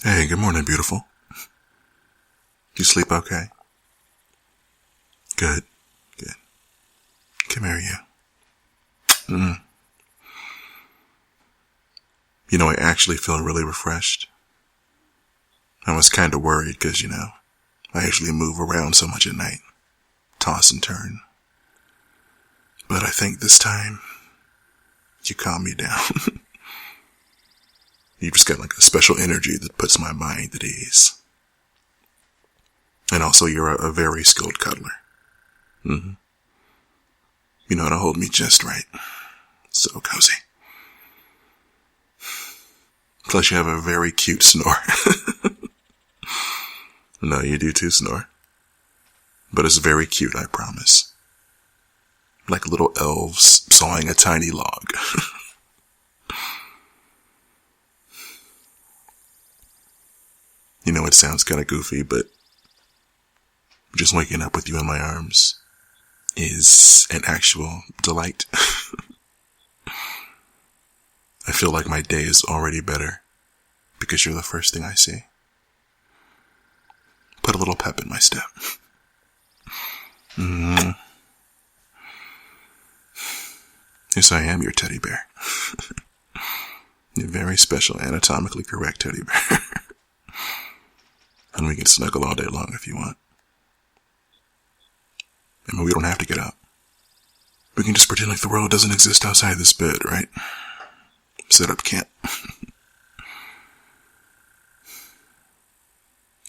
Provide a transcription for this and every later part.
Hey, good morning, beautiful. You sleep okay? Good. Come here, you. You know, I actually feel really refreshed. I was kind of worried because, I usually move around so much at night. Toss and turn. But I think this time, you calm me down. You've just got like a special energy that puts my mind at ease. And also, you're a very skilled cuddler. You know how to hold me just right. So cozy. Plus, you have a very cute snore. No, you do too, snore. But it's very cute, I promise. Like little elves sawing a tiny log. You know, it sounds kind of goofy, but just waking up with you in my arms is an actual delight. I feel like my day is already better because you're the first thing I see. Put a little pep in my step. Yes, I am your teddy bear. You're very special, anatomically correct teddy bear. And we can snuggle all day long if you want. I mean, we don't have to get up. We can just pretend like the world doesn't exist outside this bed, right? Set up camp.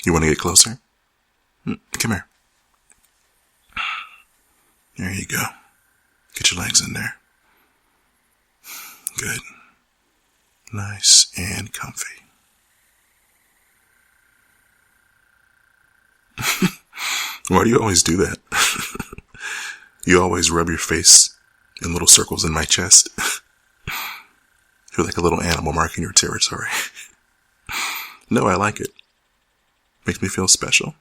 You want to get closer? Come here. There you go. Get your legs in there. Good. Nice and comfy. Why do you always do that? You always rub your face in little circles in my chest. You're like a little animal marking your territory. No, I like it. Makes me feel special.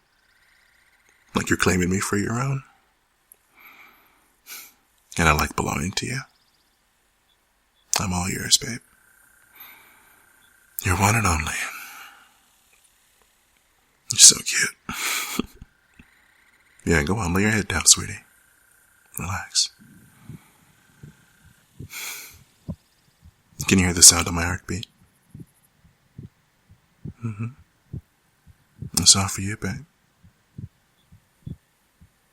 Like you're claiming me for your own. And I like belonging to you. I'm all yours, babe. You're one and only. You're so cute. Yeah, go on, lay your head down, sweetie. Relax. Can you hear the sound of my heartbeat? It's all for you, babe.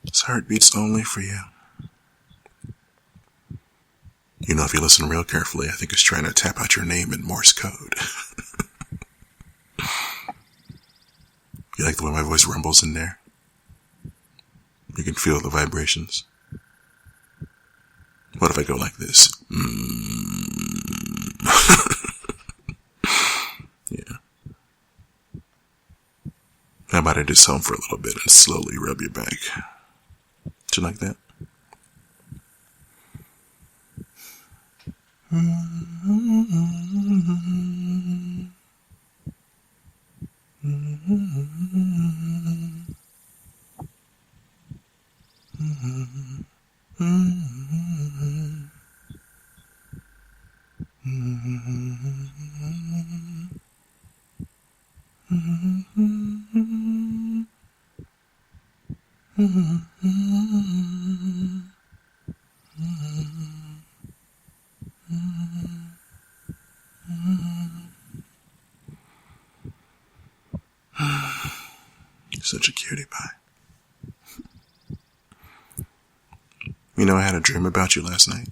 This heartbeat's only for you. You know, if you listen real carefully, I think it's trying to tap out your name in Morse code. You like the way my voice rumbles in there? You can feel the vibrations. What if I go like this? Yeah. How about I just hum for a little bit and slowly rub your back? Do you like that? You're such a cutie pie. You know, I had a dream about you last night.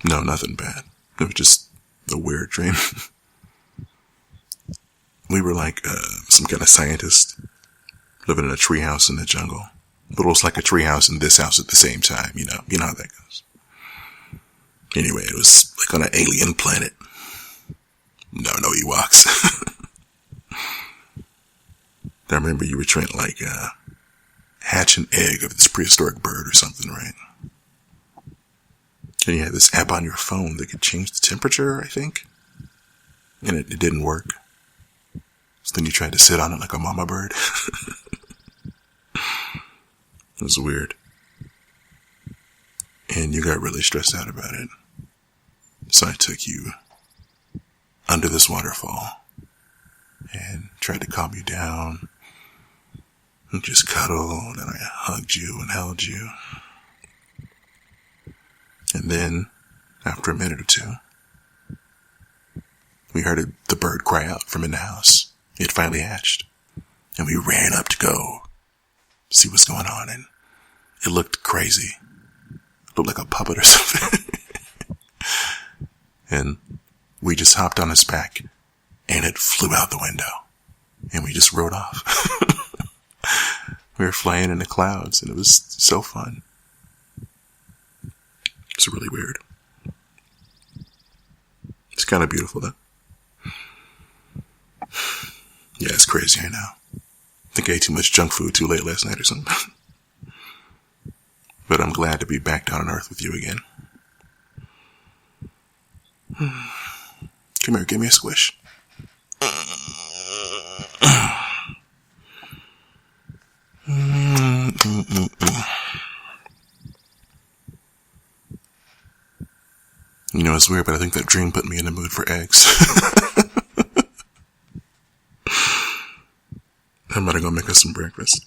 No, nothing bad. It was just a weird dream. We were like some kind of scientist living in a treehouse in the jungle. But it was like a treehouse and this house at the same time, you know how that goes. Anyway, it was like on an alien planet. No Ewoks. I remember you were trying to like hatch an egg of this prehistoric bird or something, right? And you had this app on your phone that could change the temperature, I think. And it didn't work. So then you tried to sit on it like a mama bird. It was weird. And you got really stressed out about it. So I took you under this waterfall and tried to calm you down and just cuddled, and I hugged you and held you. And then, after a minute or two, we heard the bird cry out from in the house. It finally hatched. And we ran up to go see what's going on, and it looked crazy. It looked like a puppet or something. And we just hopped on its back, and it flew out the window. And we just rode off. We were flying in the clouds, and it was so fun. It's really weird. It's kind of beautiful, though. Yeah, it's crazy, I know. I think I ate too much junk food too late last night or something. But I'm glad to be back down on Earth with you again. Come here, give me a squish. You know, it's weird, but I think that dream put me in the mood for eggs. I'm about to go make us some breakfast.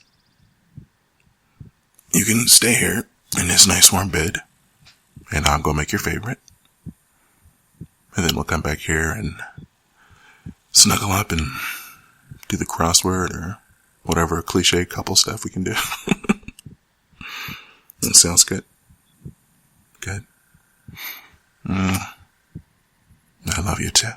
You can stay here in this nice warm bed, and I'll go make your favorite. And then we'll come back here and snuggle up and do the crossword or whatever cliche couple stuff we can do. That sounds good. Good. I love you too.